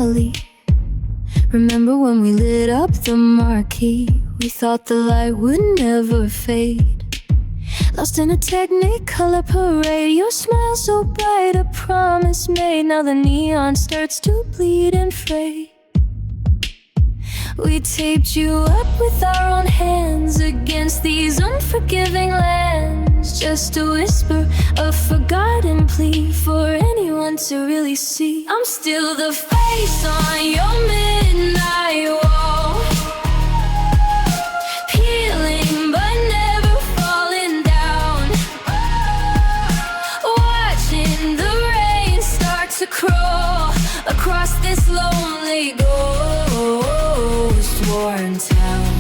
alley. Remember when we lit up the marquee? We thought the light would never fade. Lost in a technicolor parade, your smile so bright, a promise made. Now the neon starts to bleed and fray. We taped you up with our own hands against these unforgiving lands, just a whisper, a forgotten plea for anyone to really see. I'm still the face on your midnight wall, peeling but never falling down, watching the rain start to crawl across this lonely ghost-worn town.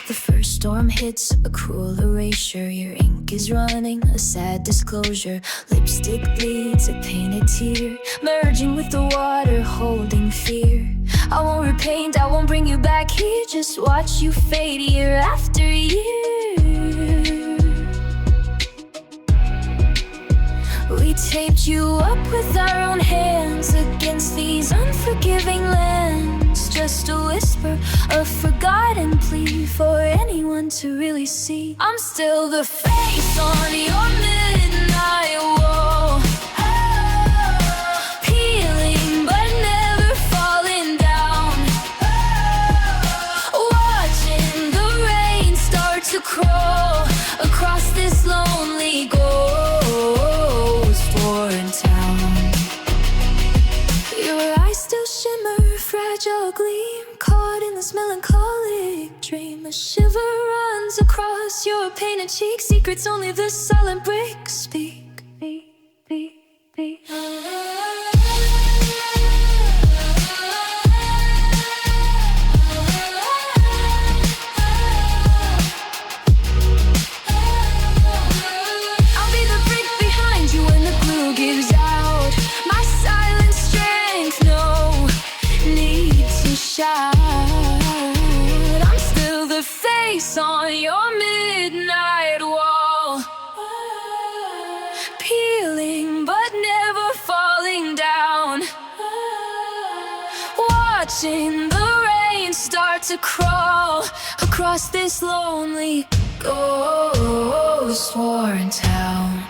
The first storm hits, a cruel erasure. Your ink is running, a sad disclosure. Lipstick bleeds, a painted tear, merging with the water, holding fear. I won't repaint, I won't bring you back here, just watch you fade year after year. We taped you up with our own hands against these unforgiving lands, just a whisper, a forgotten plea for anyone to really see. I'm still the face on your midnight wall, peeling but never falling down, watching the rain start to crawl across this lonely ghost-worn town. Your eyes still shimmer, fragile gleam, caught in this melancholic dream. A shiver runs across your painted cheek, secrets only the silent bricks speak. I'll be the brick behind you when the glue gives out. My silent strength, no need to shout. I'm still the face on your midnight wall, peeling but never falling down, watching the rain start to crawl across this lonely ghost-worn town.